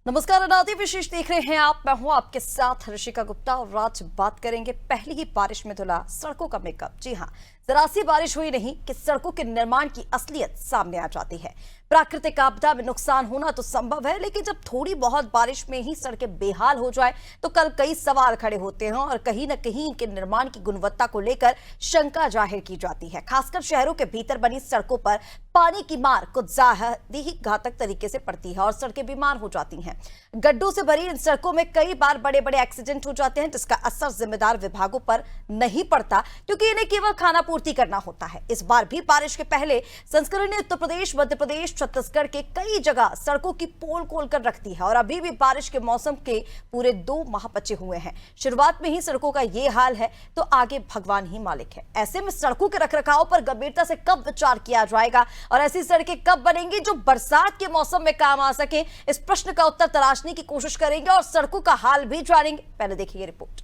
नमस्कार, अनादि विशेष देख रहे हैं आप। मैं हूं आपके साथ ऋषिका गुप्ता और आज बात करेंगे पहली ही बारिश में धुला सड़कों का मेकअप। जी हां, जरा सी बारिश हुई नहीं कि सड़कों के निर्माण की असलियत सामने आ जाती है। प्राकृतिक आपदा में नुकसान होना तो संभव है, लेकिन जब थोड़ी बहुत बारिश में ही सड़कें बेहाल हो जाए तो कल कई सवाल खड़े होते हैं और कहीं न कहीं इनके निर्माण की गुणवत्ता को लेकर शंका जाहिर की जाती है। खासकर शहरों के भीतर बनी सड़कों पर पानी की मार कुछ ज्यादा ही घातक तरीके से पड़ती है और सड़कें बीमार हो जाती हैं। गड्ढों से भरी इन सड़कों में कई बार बड़े बड़े एक्सीडेंट हो जाते हैं, जिसका असर जिम्मेदार विभागों पर नहीं पड़ता, क्योंकि इन्हें केवल खानापूर्ति करना होता है। इस बार भी बारिश के पहले संस्करण ने उत्तर प्रदेश, मध्य प्रदेश, छत्तीसगढ़ के कई जगह सड़कों की पोल खोल कर रख दी है और अभी भी बारिश के मौसम के पूरे 2 माह बचे हुए हैं। शुरुआत में ही सड़कों का ये हाल है तो आगे भगवान ही मालिक है। ऐसे में सड़कों के रखरखाव पर गंभीरता से कब विचार किया जाएगा और ऐसी सड़कें कब बनेंगी जो बरसात के मौसम में काम आ सके, इस प्रश्न का उत्तर तलाशने की कोशिश करेंगे और सड़कों का हाल भी जानेंगे। पहले देखिए रिपोर्ट।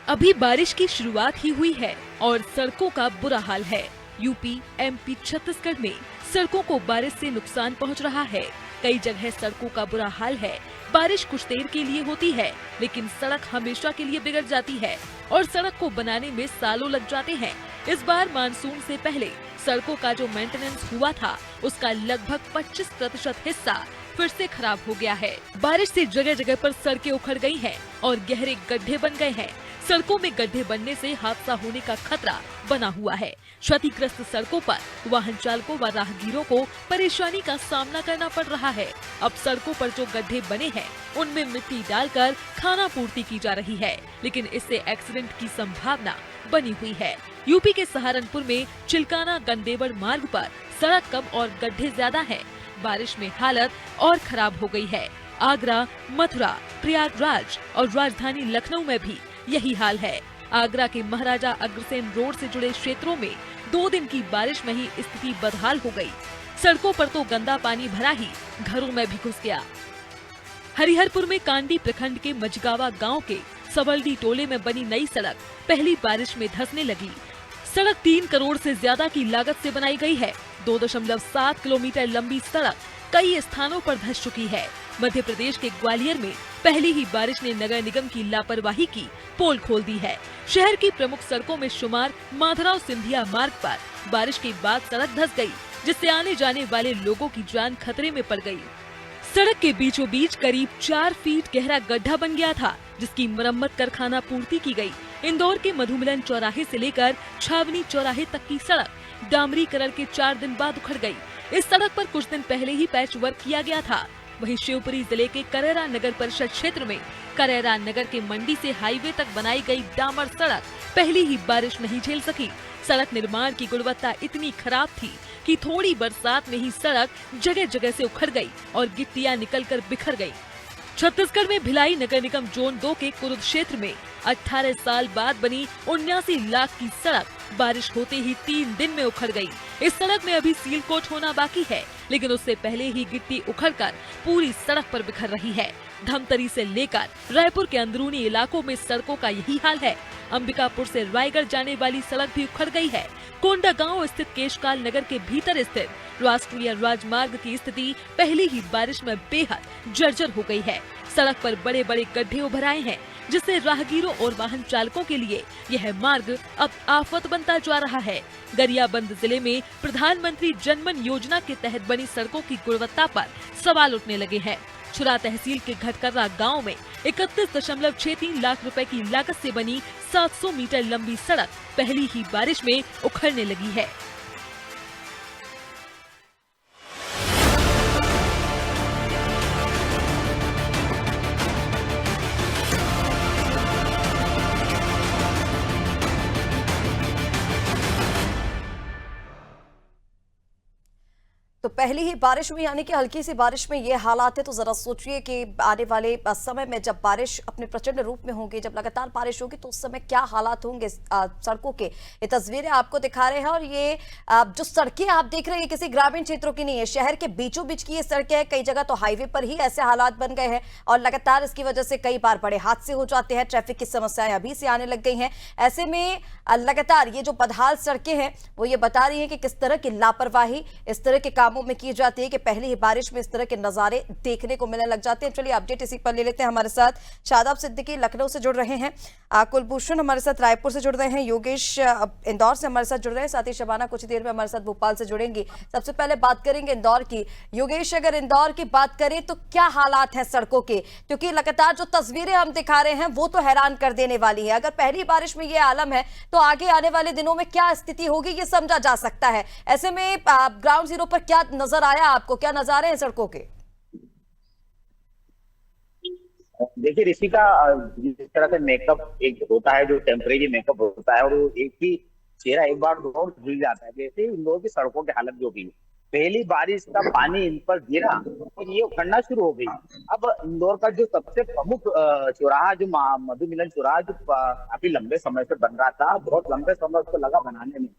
अभी बारिश की शुरुआत ही हुई है और सड़कों का बुरा हाल है। यूपी, एमपी, छत्तीसगढ़ में सड़कों को बारिश से नुकसान पहुंच रहा है। कई जगह सड़कों का बुरा हाल है। बारिश कुछ देर के लिए होती है, लेकिन सड़क हमेशा के लिए बिगड़ जाती है और सड़क को बनाने में सालों लग जाते हैं। इस बार मानसून से पहले सड़कों का जो मेंटेनेंस हुआ था, उसका लगभग 25% हिस्सा फिर से खराब हो गया है। बारिश से जगह जगह पर सड़कें उखड़ गई हैं और गहरे गड्ढे बन गए हैं। सड़कों में गड्ढे बनने से हादसा होने का खतरा बना हुआ है। क्षतिग्रस्त सड़कों पर वाहन चालकों व राहगीरों को परेशानी का सामना करना पड़ रहा है। अब सड़कों पर जो गड्ढे बने हैं, उनमें मिट्टी डालकर खाना पूर्ति की जा रही है, लेकिन इससे एक्सीडेंट की संभावना बनी हुई है। यूपी के सहारनपुर में चिल्काना गंदेवड़ मार्ग पर सड़क कम और गड्ढे ज्यादा है। बारिश में हालत और खराब हो गई है। आगरा, मथुरा, प्रयागराज और राजधानी लखनऊ में भी यही हाल है। आगरा के महाराजा अग्रसेन रोड से जुड़े क्षेत्रों में 2 दिन की बारिश में ही स्थिति बदहाल हो गई। सड़कों पर तो गंदा पानी भरा ही घरों में भी घुस गया। हरिहरपुर में कांडी प्रखंड के मजगावा गांव के सबलडी टोले में बनी नई सड़क पहली बारिश में धंसने लगी। सड़क 3 करोड़ से ज्यादा की लागत से बनाई गई है। 2.7 किलोमीटर लंबी सड़क कई स्थानों पर धंस चुकी है। मध्य प्रदेश के ग्वालियर में पहली ही बारिश ने नगर निगम की लापरवाही की पोल खोल दी है। शहर की प्रमुख सड़कों में शुमार माधवराव सिंधिया मार्ग पर बारिश के बाद सड़क धंस गई, जिससे आने जाने वाले लोगों की जान खतरे में पड़ गई। सड़क के बीचों बीच करीब 4 फीट गहरा गड्ढा बन गया था, जिसकी मरम्मत कर खाना पूर्ति की गई। इंदौर के मधुमिलन चौराहे से लेकर छावनी चौराहे तक की सड़क डामरीकरण के 4 दिन बाद उखड़ गई। इस सड़क पर कुछ दिन पहले ही पैच वर्क किया गया था। वहीं शिवपुरी जिले के करेरा नगर परिषद क्षेत्र में करेरा नगर के मंडी से हाईवे तक बनाई गई डामर सड़क पहली ही बारिश नहीं झेल सकी। सड़क निर्माण की गुणवत्ता इतनी खराब थी कि थोड़ी बरसात में ही सड़क जगह जगह से उखड़ गई और गिट्टियां निकलकर बिखर गई। छत्तीसगढ़ में भिलाई नगर निगम जोन 2 के कुरुद क्षेत्र में 18 साल बाद बनी 79 लाख की सड़क बारिश होते ही 3 दिन में उखड़ गई। इस सड़क में अभी सील कोट होना बाकी है, लेकिन उससे पहले ही गिट्टी उखड़कर पूरी सड़क पर बिखर रही है। धमतरी से लेकर रायपुर के अंदरूनी इलाकों में सड़कों का यही हाल है। अंबिकापुर से रायगढ़ जाने वाली सड़क भी उखड़ गई है। कोंडा गांव स्थित केशकाल नगर के भीतर स्थित राष्ट्रीय राजमार्ग की स्थिति पहली ही बारिश में बेहद जर्जर हो गई है। सड़क पर बड़े बड़े गड्ढे उभर आए हैं, जिससे राहगीरों और वाहन चालकों के लिए यह मार्ग अब आफत बनता जा रहा है। गरियाबंद जिले में प्रधानमंत्री जनमन योजना के तहत बनी सड़कों की गुणवत्ता पर सवाल उठने लगे हैं। छुरा तहसील के घटकर्रा गांव में 31.63 लाख रुपए की लागत से बनी 700 मीटर लंबी सड़क पहली ही बारिश में उखड़ने लगी है। तो पहली ही बारिश में, यानी कि हल्की सी बारिश में ये हालात है, तो जरा सोचिए कि आने वाले समय में जब बारिश अपने प्रचंड रूप में होगी, जब लगातार बारिश होगी, तो उस समय क्या हालात होंगे सड़कों के। ये तस्वीरें आपको दिखा रहे हैं और ये जो सड़कें आप देख रहे हैं किसी ग्रामीण क्षेत्रों की नहीं है, शहर के बीचों बीच की ये सड़कें हैं। कई जगह तो हाईवे पर ही ऐसे हालात बन गए हैं और लगातार इसकी वजह से कई बार बड़े हादसे हो जाते हैं, ट्रैफिक की समस्याएं अभी से आने लग गई हैं। ऐसे में लगातार ये जो बदहाल सड़कें हैं वो ये बता रही हैं कि किस तरह की लापरवाही इस तरह के कामों में की जाती है कि पहली ही बारिश में इस तरह के नजारे देखने को मिलने लग जाते हैं। चलिए अपडेट इसी पर ले लेते हैं। हमारे साथ शादाब सिद्दीकी लखनऊ से जुड़ रहे हैं, कुलभूषण हमारे साथ रायपुर से जुड़ रहे हैं, योगेश इंदौर से हमारे साथ जुड़ रहे हैं, साथ ही शबाना कुछ देर में हमारे साथ भोपाल से जुड़ेंगी। सबसे पहले बात करेंगे इंदौर की। योगेश, अगर इंदौर की बात करें तो क्या हालात हैं सड़कों के, क्योंकि लगातार जो तस्वीरें हम दिखा रहे हैं वो तो हैरान कर देने वाली है। अगर पहली बारिश में ये आलम है तो आगे आने वाले दिनों में क्या स्थिति होगी ये समझा जा सकता है। ऐसे में ग्राउंड जीरो पर क्या नजर आया आपको, क्या नजारे हैं सड़कों के? देखिए ऋषिका, जिस तरह से मेकअप एक होता है, जो टेम्परेरी मेकअप होता है, और वो एक ही चेहरा एक बार और धुल जाता है। जैसे इंदौर की सड़कों की हालत जो भी पहली बारिश का पानी इन पर गिरा और ये उखड़ना शुरू हो गई। अब इंदौर का जो सबसे प्रमुख चौराहा, जो मधु मिलन चौराहा, जो काफी लंबे समय से बन रहा था, बहुत लंबे समय उसको लगा बनाने में,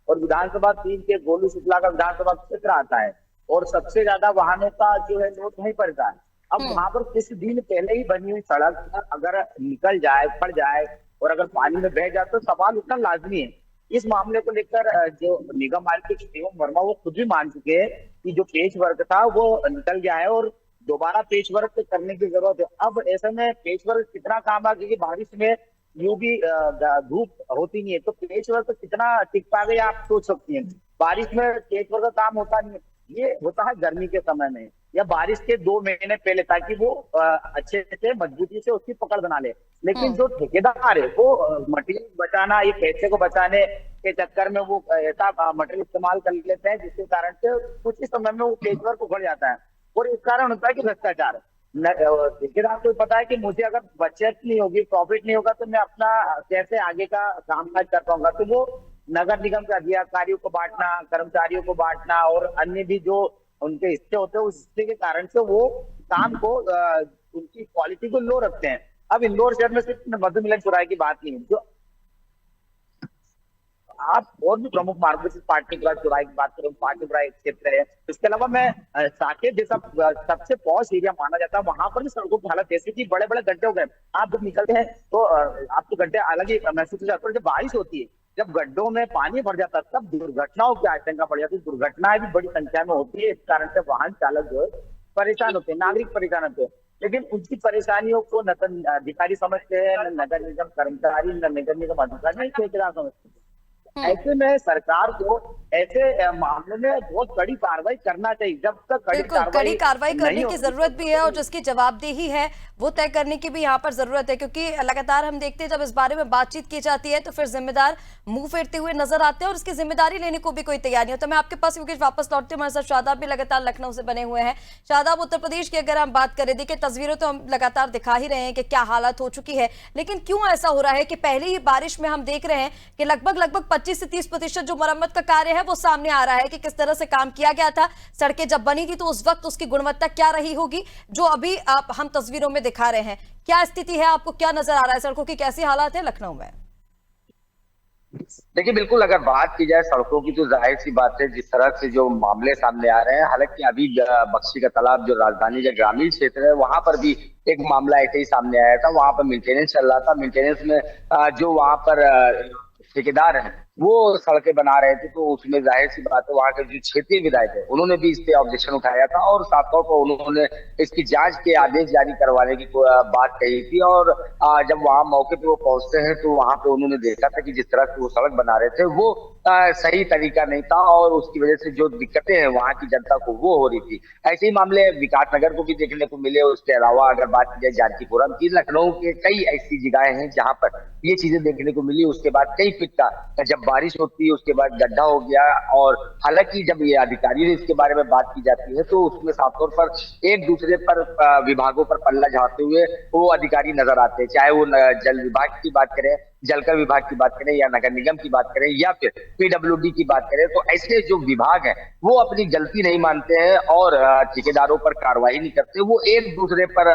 और विधानसभा 3 के गोलू शुक्ला का विधानसभा क्षेत्र आता है और सबसे ज्यादा वाहनों का जो है लोड वहीं पर था। अब वहां पर कुछ दिन पहले ही बनी हुई सड़क अगर निकल जाए, पड़ जाए और अगर पानी में बह जाए तो सवाल उठना लाजमी है। इस मामले को लेकर जो निगम आयुक्त शिवम वर्मा वो खुद भी मान चुके हैं कि जो पेच वर्क था वो निकल गया है और दोबारा पेच वर्क करने की जरूरत है। अब ऐसे में पेच वर्क कितना काम आ, क्योंकि बारिश में यूं भी धूप होती नहीं है, तो पेच वर्क कितना टिक पाएगा आप सोच सकती हैं। बारिश में पेच वर्क का काम होता नहीं है, ये होता है गर्मी के समय में या बारिश के 2 महीने पहले, ताकि वो अच्छे से मजबूती से उसकी पकड़ बना ले। लेकिन जो ठेकेदार है वो मटेरियल बचाना, ये पैसे को बचाने के चक्कर में वो ऐसा मटेरियल इस्तेमाल कर लेते हैं जिसके कारण से कुछ ही समय में वो पेच वर्क उखड़ जाता है। और इस कारण होता है कि भ्रष्टाचार। ठेकेदार को पता है कि मुझे अगर बचत नहीं होगी, प्रॉफिट नहीं होगा, तो मैं अपना कैसे आगे का कामकाज कर पाऊंगा। तो वो नगर निगम के अधिकारियों को बांटना, कर्मचारियों को बांटना और अन्य भी जो उनके हिस्से होते हैं, उस हिस्से के कारण से वो काम को उनकी क्वालिटी को लो रखते हैं। अब इंदौर शहर में सिर्फ मधु मिलन चौराहे की बात नहीं है, जो आप और भी प्रमुख मार्गों से पाटनी चौराहे की बात करें, पाटनी चौराहे क्षेत्र है। इसके अलावा मैं साकेत जैसा सबसे पॉश एरिया माना जाता है, वहां पर भी सड़कों की हालत ऐसी कि बड़े बड़े गड्ढे हो गए। आप जब निकलते हैं तो आपको गड्ढे अलग ही महसूस हो जाता है। जब बारिश होती है, जब गड्ढों में पानी भर जाता है, तब दुर्घटनाओं की आशंका बढ़ जाती है। दुर्घटनाएं भी बड़ी संख्या में होती है। इस कारण से वाहन चालक जो है परेशान होते हैं, नागरिक परेशान होते हैं। लेकिन उनकी परेशानियों को न अधिकारी समझते हैं, न नगर निगम कर्मचारी, न नगर निगम अधिकारी, ठेकेदार समझते हैं। ऐसे में सरकार को ऐसे मामले में बहुत कड़ी कार्रवाई करना चाहिए। जब तक कड़ी कार्रवाई करने की जरूरत भी है और जिसकी जवाबदेही है वो तय करने की भी यहाँ पर जरूरत है, क्योंकि लगातार हम देखते हैं जब इस बारे में बातचीत की जाती है तो फिर जिम्मेदार मुंह फेरते हुए नजर आते हैं और इसकी जिम्मेदारी लेने को भी कोई तैयार नहीं होता। मैं आपके पास क्योंकि वापस लौटते हमारे साथ शादाब भी लगातार लखनऊ से बने हुए हैं। शादाब, उत्तर प्रदेश की अगर हम बात करें, देखिए तस्वीरें तो हम लगातार दिखा ही रहे हैं कि क्या हालत हो चुकी है, लेकिन क्यों ऐसा हो रहा है कि पहली ही बारिश में हम देख रहे हैं कि लगभग 25 से 30% जो मरम्मत का कार्य है वो सामने आ रहा है कि किस तरह से काम किया गया था। सड़कें जब बनी थी तो उस वक्त उसकी गुणवत्ता क्या रही होगी, जो अभी आप हम तस्वीरों में दिखा रहे हैं। क्या स्थिति है, आपको क्या नजर आ रहा है, सड़कों की कैसी हालत है लखनऊ में? देखिए बिल्कुल, अगर बात की जाए सड़कों की तो जाहिर सी बात है, जिस तरह से जो मामले सामने आ रहे हैं, हालांकि अभी बख्शी का तालाब जो राजधानी का ग्रामीण क्षेत्र है वहां पर भी एक मामला ऐसे ही सामने आया था। वहां पर मेंटेनेंस चल रहा था। मेंटेनेंस में जो वहां पर ठेकेदार हैं वो सड़कें बना रहे थे, तो उसमें जाहिर सी बात है वहां के जो क्षेत्रीय विधायक है उन्होंने भी इस पे ऑब्जेक्शन उठाया था और साफ तौर पर उन्होंने इसकी जांच के आदेश जारी करवाने की बात कही थी। और जब वहां मौके पे वो पहुंचते हैं तो वहां पे उन्होंने देखा था कि जिस तरह से वो सड़क बना रहे थे वो सही तरीका नहीं था और उसकी वजह से जो दिक्कतें हैं वहां की जनता को वो हो रही थी। ऐसे ही मामले विकास नगर को भी देखने को मिले। उसके अलावा अगर बात की जाए जानकीपुरम की, लखनऊ के कई ऐसी जगहें हैं जहां पर ये चीजें देखने को मिली। उसके बाद कई फीट का जब बारिश होती है उसके बाद गड्ढा हो गया, और हालांकि जब ये अधिकारियों से इसके बारे में बात की जाती है तो उसमें साफ तौर पर एक दूसरे पर विभागों पर पल्ला झाड़ते हुए वो अधिकारी नजर आते हैं, चाहे वो जल विभाग की बात करें जलकर विभाग की बात करें या नगर निगम की बात करें या फिर पीडब्ल्यूडी की बात करें, तो ऐसे जो विभाग हैं वो अपनी गलती नहीं मानते हैं और ठेकेदारों पर कार्रवाई नहीं करते। वो एक दूसरे पर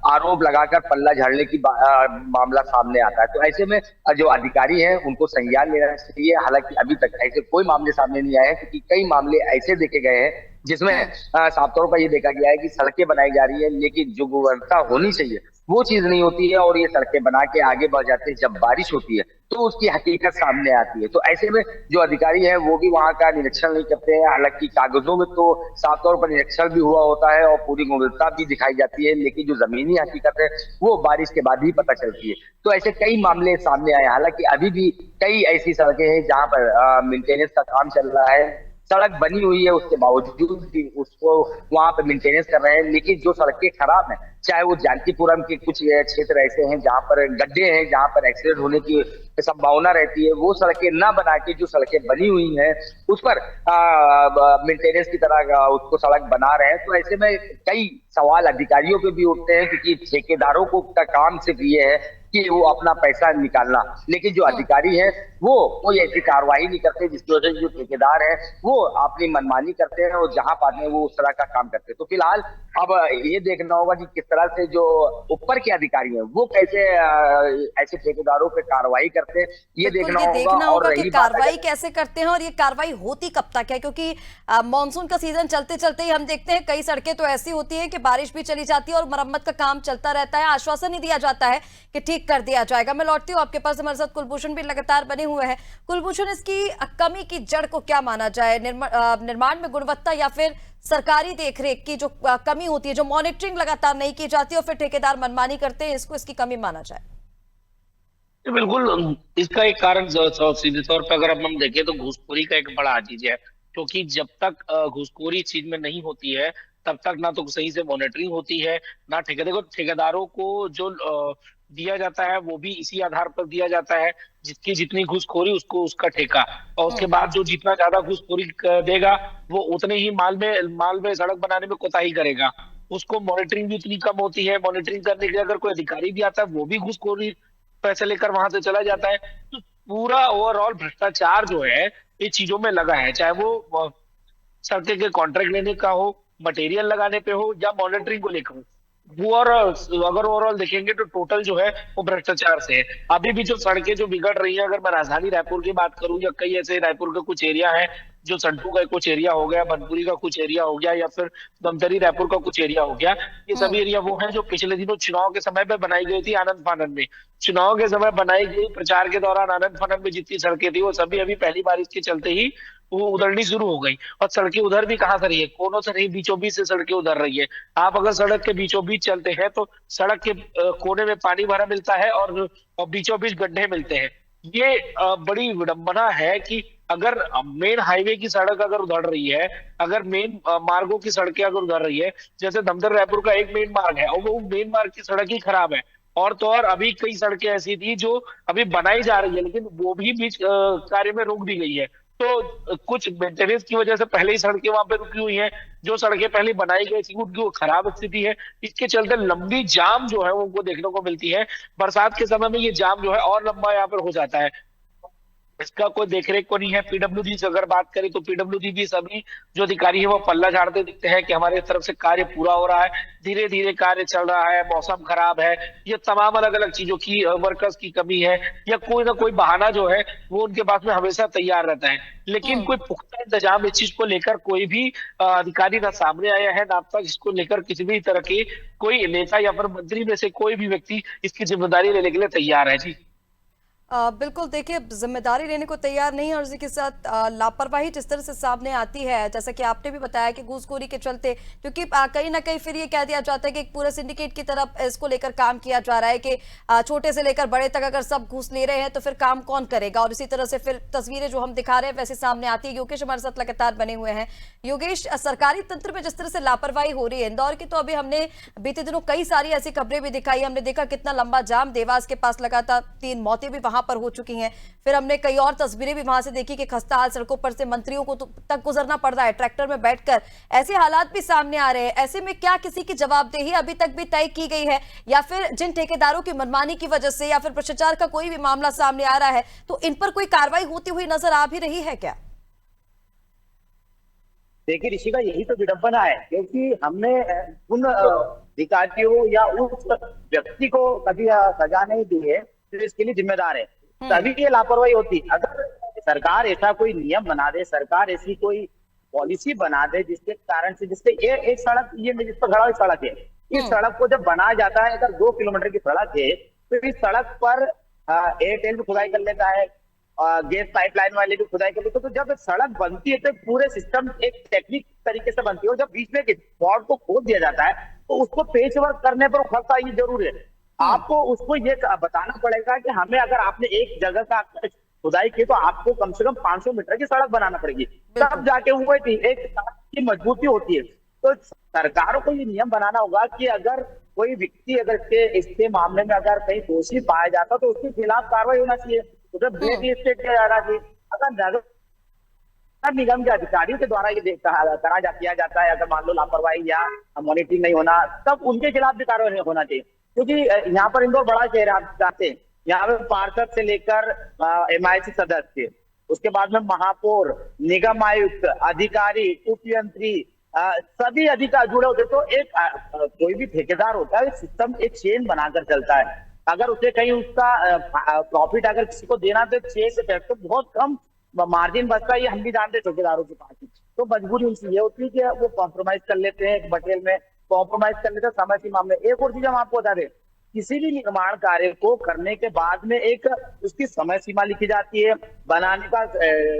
आरोप लगाकर पल्ला झाड़ने की मामला सामने आता है। तो ऐसे में जो अधिकारी हैं उनको संज्ञान लेना चाहिए। हालांकि अभी तक ऐसे कोई मामले सामने नहीं आए हैं, क्योंकि कई मामले ऐसे देखे गए हैं जिसमें साफ तौर पर ये देखा गया है कि सड़कें बनाई जा रही है लेकिन जो गुणवत्ता होनी चाहिए वो चीज नहीं होती है, और ये सड़कें बना के आगे बढ़ जाते हैं। जब बारिश होती है तो उसकी हकीकत सामने आती है। तो ऐसे में जो अधिकारी हैं वो भी वहां का निरीक्षण नहीं करते हैं। हालांकि कागजों में तो साफ तौर पर निरीक्षण भी हुआ होता है और पूरी गुणवत्ता भी दिखाई जाती है, लेकिन जो जमीनी हकीकत है वो बारिश के बाद ही पता चलती है। तो ऐसे कई मामले सामने आए। हालांकि अभी भी कई ऐसी सड़कें हैं जहां पर मेंटेनेंस का काम चल रहा है। सड़क बनी हुई है उसके बावजूद भी उसको वहां पे मेंटेनेंस कर रहे हैं, लेकिन जो सड़कें खराब हैं, चाहे वो जानकीपुरम के कुछ क्षेत्र ऐसे हैं जहां पर गड्ढे हैं, जहां पर एक्सीडेंट होने की संभावना रहती है, वो सड़कें ना बना के जो सड़कें बनी हुई हैं उस पर मेंटेनेंस की तरह उसको सड़क बना रहे हैं। तो ऐसे में कई सवाल अधिकारियों पे भी उठते हैं, क्योंकि ठेकेदारों को का काम सिर्फ ये है कि वो अपना पैसा निकालना, लेकिन जो अधिकारी हैं वो कोई ऐसी कार्रवाई नहीं करते, जिसकी वजह से जो ठेकेदार हैं वो अपनी मनमानी करते हैं और जहां पाते हैं वो उस तरह का काम करते हैं। तो फिलहाल अब ये देखना होगा कि किस तरह से जो ऊपर के अधिकारी हैं वो कैसे ऐसे ठेकेदारों पे कार्रवाई करते हैं, ये देखना होगा कि कार्रवाई कैसे करते हैं और ये कार्रवाई होती कब तक है। क्योंकि मानसून का सीजन चलते चलते ही हम देखते हैं कई सड़कें तो ऐसी होती हैं कि बारिश भी चली जाती है और मरम्मत का काम चलता रहता है, आश्वासन नहीं दिया जाता है कि ठीक कर दिया जाएगा। मैं लौटती हूँ आपके पास, हमारे साथ कुलभूषण भी लगातार बने हुए हैं। कुलभूषण, इसकी कमी की जड़ को क्या माना जाए? निर्माण में गुणवत्ता या फिर सरकारी देखरेख की जो कमी होती है, जो मॉनिटरिंग लगातार नहीं की जाती और फिर ठेकेदार मनमानी करते हैं, इसको इसकी कमी माना जाए? बिल्कुल, इसका एक कारण सीधे तौर पर अगर हम देखें तो घूसखोरी का एक बड़ा चीज है, क्योंकि जब तक घूसखोरी इस चीज में नहीं होती है तब तक ना तो सही से मॉनिटरिंग होती है, ना ठेकेदारों को जो दिया जाता है वो भी इसी आधार पर दिया जाता है जिसकी जितनी घूसखोरी उसको उसका ठेका, और उसके बाद जो जितना ज्यादा घूसखोरी देगा वो उतने ही माल में सड़क बनाने में कोताही करेगा। उसको मॉनिटरिंग भी उतनी कम होती है। मॉनिटरिंग करने के लिए अगर कोई अधिकारी भी आता है वो भी घूसखोरी पैसे लेकर वहां से चला जाता है। तो पूरा ओवरऑल भ्रष्टाचार जो है ये चीजों में लगा है, चाहे वो सड़कें के कॉन्ट्रैक्ट लेने का हो, मटेरियल लगाने पे हो या मॉनिटरिंग को लेकर हो। वो और अगर ओवरऑल देखेंगे तो टोटल जो है वो भ्रष्टाचार से है। अभी भी जो सड़कें जो बिगड़ रही हैं, अगर मैं राजधानी रायपुर की बात करूं या कई ऐसे रायपुर के कुछ एरिया है, जो संटू का कुछ एरिया हो गया, बनपुरी का कुछ एरिया हो गया या फिर दमदरी रायपुर का कुछ एरिया हो गया, ये सभी एरिया वो है जो पिछले दिनों चुनाव के समय पे बनाई गई थी आनंद फानंद में। चुनाव के समय बनाई गई, प्रचार के दौरान आनंद फानंद में जितनी सड़कें थी वो सभी अभी पहली बारिश के चलते ही वो उधरनी शुरू हो गई। और सड़कें उधर भी कहाँ से रही है, कोनों से नहीं, बीचों बीच से सड़कें उधर रही है। आप अगर सड़क के बीचों बीच चलते हैं तो सड़क के कोने में पानी भरा मिलता है और बीचों बीच गड्ढे मिलते हैं। ये बड़ी विडंबना है कि अगर मेन हाईवे की सड़क अगर उधड़ रही है, अगर मेन मार्गों की सड़कें अगर उधड़ रही है, जैसे दमदर रायपुर का एक मेन मार्ग है और वो मेन मार्ग की सड़क ही खराब है, और तो और अभी कई सड़कें ऐसी थी जो अभी बनाई जा रही है लेकिन वो भी बीच कार्य में रोक दी गई है। तो कुछ मेंटेनेंस की वजह से पहले ही सड़कें वहां पे रुकी हुई हैं, जो सड़कें पहले बनाई गई थी उनकी वो खराब स्थिति है। इसके चलते लंबी जाम जो है उनको देखने को मिलती है। बरसात के समय में ये जाम जो है और लंबा यहाँ पर हो जाता है। इसका कोई देखरेख को नहीं है। पीडब्ल्यूडी से अगर बात करें तो पीडब्ल्यूडी भी सभी जो अधिकारी है वो पल्ला झाड़ते दिखते हैं कि हमारे तरफ से कार्य पूरा हो रहा है, धीरे धीरे कार्य चल रहा है, मौसम खराब है, ये तमाम अलग अलग चीजों की वर्कर्स की कमी है या कोई ना कोई बहाना जो है वो उनके पास में हमेशा तैयार रहता है। लेकिन कोई पुख्ता इंतजाम इस चीज को लेकर कोई भी अधिकारी ना सामने आया है, ना अब तक इसको लेकर किसी भी तरह की कोई नेता या फिर मंत्री में से कोई भी व्यक्ति इसकी जिम्मेदारी लेने के लिए तैयार है। जी बिल्कुल, देखिए जिम्मेदारी लेने को तैयार नहीं है और इसके साथ लापरवाही जिस तरह से सामने आती है, जैसा कि आपने भी बताया कि घूसखोरी के चलते, क्योंकि कहीं ना कहीं फिर ये कह दिया जाता है कि एक पूरा सिंडिकेट की तरफ इसको लेकर काम किया जा रहा है कि छोटे से लेकर बड़े तक अगर सब घूस ले रहे हैं तो फिर काम कौन करेगा, और इसी तरह से फिर तस्वीरें जो हम दिखा रहे हैं वैसे सामने आती है। योगेश हमारे साथ लगातार बने हुए हैं। योगेश, सरकारी तंत्र में जिस तरह से लापरवाही हो रही है, इंदौर की तो अभी हमने बीते दिनों कई सारी ऐसी खबरें भी दिखाई, हमने देखा कितना लंबा जाम, देवास के पास लगातार 3 मौतें भी वहां पर हो चुकी हैं। फिर हमने कई और तस्वीरें भी वहां से देखी कि खस्ताहाल सड़कों पर से मंत्रियों को तक गुजरना पड़ रहा है ट्रैक्टर में बैठकर। ऐसे हालात भी सामने आ रहे हैं। ऐसे में क्या किसी की जवाबदेही अभी तक भी तय की गई है, या फिर जिन ठेकेदारों की मनमानी की वजह से या फिर भ्रष्टाचार का कोई भी मामला सामने आ रहा है तो इन पर कोई कार्रवाई होती हुई नजर आ भी रही है क्या? देखिए ऋषिका, यही तो विडंबना है, क्योंकि हमने उन अधिकारियों या उस व्यक्ति को कभी सजा नहीं दी है जो इसके लिए जिम्मेदार है, तभी ये लापरवाही होती। अगर सरकार ऐसा कोई नियम बना दे, सरकार ऐसी कोई पॉलिसी बना दे जिसके कारण से, जिससे ये एक सड़क, ये जिस पर खड़ा हुई सड़क है, इस सड़क को जब बनाया जाता है, अगर 2 किलोमीटर की सड़क है तो इस सड़क पर एयरटेल भी खुदाई कर लेता है, गैस पाइपलाइन वाले भी खुदाई कर लेते। तो जब सड़क बनती है तो पूरे सिस्टम एक टेक्निक तरीके से बनती है, और जब बीच में बॉर्ड को खोद दिया जाता है तो उसको पेच वर्क करने पर खर्चा ये जरूर है। आपको उसको ये बताना पड़ेगा कि हमें, अगर आपने एक जगह का खुदाई की तो आपको कम से कम 500 मीटर की सड़क बनाना पड़ेगी, तब जाके वो एक सड़क की मजबूती होती है। तो सरकारों को ये नियम बनाना होगा कि अगर कोई व्यक्ति अगर इसके मामले में अगर कहीं दोषी पाया जाता तो उसके खिलाफ कार्रवाई होना चाहिए, उसे ब्लैक लिस्टेड किया जाना चाहिए। अगर नगर निगम के अधिकारियों के द्वारा ये किया जाता है, अगर मान लो लापरवाही या मॉनिटरिंग नहीं होना, तब उनके खिलाफ भी कार्रवाई होना चाहिए। क्योंकि यहाँ पर इंदौर बड़ा शहर है, आप जानते हैं, यहाँ पे पार्षद से लेकर MIC सदस्य, उसके बाद में महापौर, निगम आयुक्त, अधिकारी, उपयंत्री, सभी अधिकारी जुड़े होते। तो एक कोई भी ठेकेदार होता है, सिस्टम एक चेन बनाकर चलता है। अगर उसे कहीं उसका प्रॉफिट अगर किसी को देना तो चेन से तो बहुत कम मार्जिन बचता है, ये हम भी जानते हैं ठेकेदारों के पास। तो मजबूरी उनसे ये होती है कि वो कॉम्प्रोमाइज कर लेते हैं, बटेल में कॉम्प्रोमाइज कर लेते हैं समय सीमा में। एक और चीज हम आपको बता दें, किसी भी निर्माण कार्य को करने के बाद में एक उसकी समय सीमा लिखी जाती है, बनाने का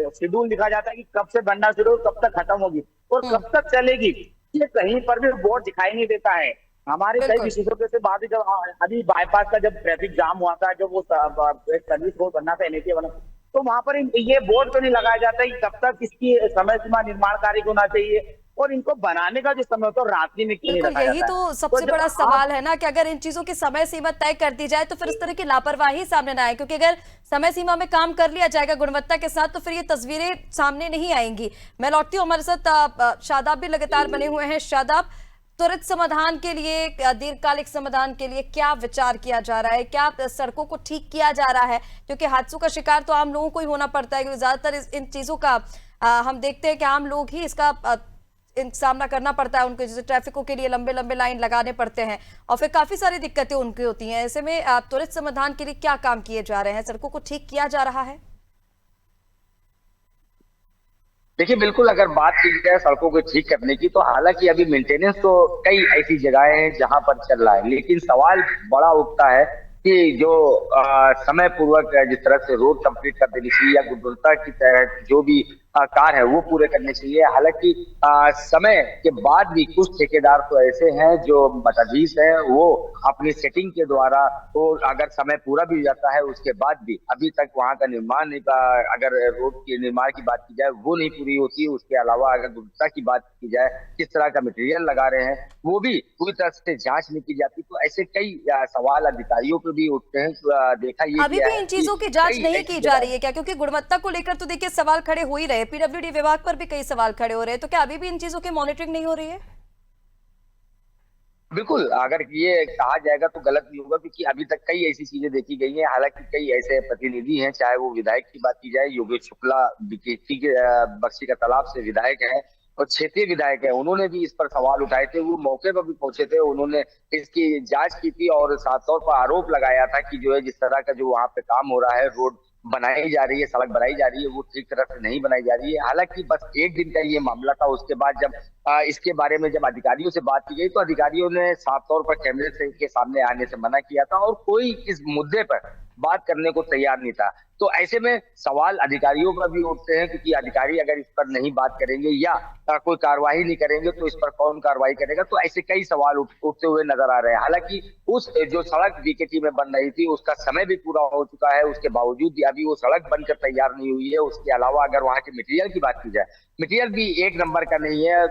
शेड्यूल लिखा जाता है कि कब से बनना शुरू हो, कब तक खत्म होगी और कब तक चलेगी। ये कहीं पर भी बोर्ड दिखाई नहीं देता है। हमारे कई विशेषज्ञों से बात, जब अभी बाईपास का जब ट्रैफिक जाम हुआ था, जब वो सर्विस रोड बनना था, NHA बना, तो वहां पर ये बोर्ड तो नहीं लगाया जाता कि कब तक इसकी समय सीमा निर्माण कार्य होना चाहिए, और इनको बनाने का जो समय होता है रात्रि में क्यों नहीं रखा यही जाता तो है? सबसे बड़ा सवाल है ना कि अगर इन चीजों की समय सीमा तय कर दी जाए तो फिर इस तरह की लापरवाही सामने ना आए, क्योंकि अगर समय सीमा में काम कर लिया जाएगा गुणवत्ता के साथ तो फिर ये तस्वीरें सामने नहीं आएंगी। मैं लौटती हूँ, हमारे साथ शादाब भी लगातार बने हुए हैं। शादाब, त्वरित समाधान के लिए, दीर्घकालिक समाधान के लिए क्या विचार किया जा रहा है? क्या सड़कों को ठीक किया जा रहा है? क्योंकि हादसों का शिकार तो आम लोगों को ही होना पड़ता है, क्योंकि ज्यादातर इन चीजों का हम देखते हैं कि आम लोग ही इसका सामना करना पड़ता है। उनको जैसे ट्रैफिकों के लिए लंबे लंबे लाइन लगाने पड़ते हैं और फिर काफी सारी दिक्कतें उनकी होती हैं। ऐसे में त्वरित समाधान के लिए क्या काम किए जा रहे हैं? सड़कों को ठीक किया जा रहा है? देखिए, बिल्कुल अगर बात की जाए सड़कों को ठीक करने की, तो हालांकि अभी मेंटेनेंस तो कई ऐसी जगहें हैं जहां पर चल रहा है, लेकिन सवाल बड़ा उठता है कि जो समय पूर्वक जिस तरह से रोड कंप्लीट कर देनी चाहिए या गुणवत्ता की तहत जो भी कार्य है वो पूरे करने चाहिए। हालांकि समय के बाद भी कुछ ठेकेदार तो ऐसे हैं जो मठाधीश हैं, वो अपनी सेटिंग के द्वारा, तो अगर समय पूरा भी हो जाता है उसके बाद भी अभी तक वहां का निर्माण नहीं, अगर रोड के निर्माण की बात की जाए वो नहीं पूरी होती। उसके अलावा अगर गुणवत्ता की बात की जाए, किस तरह का मटेरियल लगा रहे हैं वो भी पूरी तरह से जांच नहीं की जाती। तो ऐसे कई सवाल अधिकारियों पे भी उठते हैं। देखा ये अभी भी इन चीजों की जांच नहीं की जा रही है क्या? क्योंकि गुणवत्ता को लेकर तो देखिए सवाल खड़े हो ही रहे, PWD विभाग पर भी कई सवाल खड़े हो रहे हैं, तो क्या अभी भी इन चीजों की मॉनिटरिंग नहीं हो रही है? बिल्कुल, अगर ये कहा जाएगा तो गलत नहीं होगा, क्योंकि अभी तक कई ऐसी चीजें देखी गई हैं। हालांकि कई ऐसे प्रतिनिधि हैं, चाहे वो विधायक की बात की जाए, योगेश शुक्ला बीकेटी के बक्सी का तालाब से विधायक है और क्षेत्रीय विधायक है, उन्होंने भी इस पर सवाल उठाए थे। वो मौके पर भी पहुंचे थे, उन्होंने इसकी जांच की थी और साफ तौर पर आरोप लगाया था कि जो है जिस तरह का जो वहां पे काम हो रहा है, रोड बनाई जा रही है, सड़क बनाई जा रही है, वो ठीक तरह से नहीं बनाई जा रही है। हालांकि बस एक दिन का ये मामला था। उसके बाद जब इसके बारे में जब अधिकारियों से बात की गई तो अधिकारियों ने साफ तौर पर कैमरे के सामने आने से मना किया था और कोई इस मुद्दे पर बात करने को तैयार नहीं था। तो ऐसे में सवाल अधिकारियों पर भी उठते हैं, क्योंकि अधिकारी अगर इस पर नहीं बात करेंगे या कोई कार्रवाई नहीं करेंगे तो इस पर कौन कार्रवाई करेगा। तो ऐसे कई सवाल उठते हुए नजर आ रहे हैं। हालांकि उस जो सड़क बीकेटी में बन रही थी उसका समय भी पूरा हो चुका है, उसके बावजूद भी अभी वो सड़क बनकर तैयार नहीं हुई है। उसके अलावा अगर वहां के मटेरियल की बात की जाए, मटेरियल भी एक नंबर का नहीं है।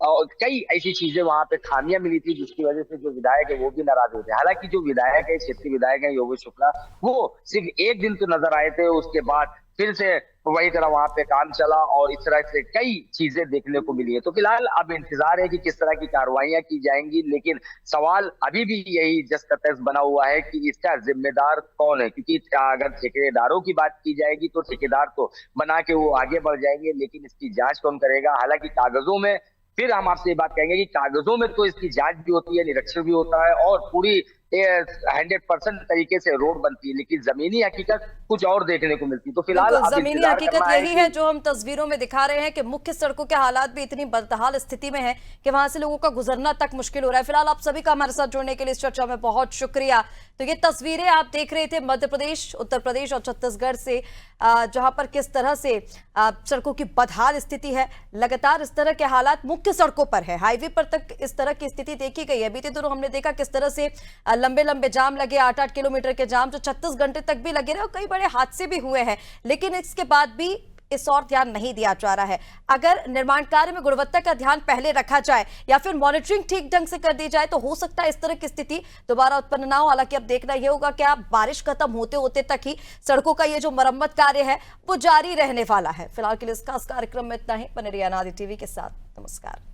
और कई ऐसी चीजें वहां पे खामियां मिली थी जिसकी वजह से जो विधायक है वो भी नाराज होते हैं। हालांकि जो विधायक है, क्षेत्रीय विधायक है योगेश शुक्ला, वो सिर्फ एक दिन तो नजर आए थे, उसके बाद फिर से वही तरह वहां पे काम चला और इस तरह से कई चीजें देखने को मिली है। तो फिलहाल अब इंतजार है कि किस तरह की कार्रवाइयां की जाएंगी, लेकिन सवाल अभी भी यही जस का तस बना हुआ है कि इसका जिम्मेदार कौन है। क्योंकि अगर ठेकेदारों की बात की जाएगी तो ठेकेदार तो बना के वो आगे बढ़ जाएंगे, लेकिन इसकी जांच कौन करेगा। हालांकि कागजों में, फिर हम आपसे ये बात कहेंगे कि कागजों में तो इसकी जांच भी होती है, निरीक्षण भी होता है और पूरी 100% तरीके से रोड बनती है, लेकिन जमीनी हकीकत कुछ और देखने को मिलती है। तो फिलहाल बिल्कुल, अब जमीनी इंतजार हकीकत करना यही है जो हम तस्वीरों में दिखा रहे हैं कि मुख्य सड़कों के हालात भी इतनी बदहाल स्थिति में है कि वहां से लोगों का गुजरना तक मुश्किल हो रहा है। फिलहाल आप सभी का हमारे साथ जुड़ने के लिए इस चर्चा में बहुत शुक्रिया। तो ये तस्वीरें आप देख रहे थे मध्य प्रदेश, उत्तर प्रदेश और छत्तीसगढ़ से, जहां पर किस तरह से सड़कों की बदहाल स्थिति है। लगातार इस तरह के हालात मुख्य सड़कों पर है, हाईवे पर तक इस तरह की स्थिति देखी गई है। बीते दिनों हमने देखा किस तरह से लंबे लंबे जाम लगे, 8-8 किलोमीटर के जाम जो 36 घंटे तक भी लगे रहे और कई बड़े हादसे भी हुए हैं, लेकिन इसके बाद भी इस और ध्यान नहीं दिया जा रहा है। अगर निर्माण कार्य में गुणवत्ता का ध्यान पहले रखा जाए या फिर मॉनिटरिंग ठीक ढंग से कर दी जाए तो हो सकता है इस तरह की स्थिति दोबारा उत्पन्न ना हो। हालांकि अब देखना यह होगा कि बारिश खत्म होते होते तक ही सड़कों का ये जो मरम्मत कार्य है वो जारी रहने वाला है। फिलहाल के लिए इस खास कार्यक्रम में इतना ही। बने रहिए अनादि टीवी के साथ। नमस्कार।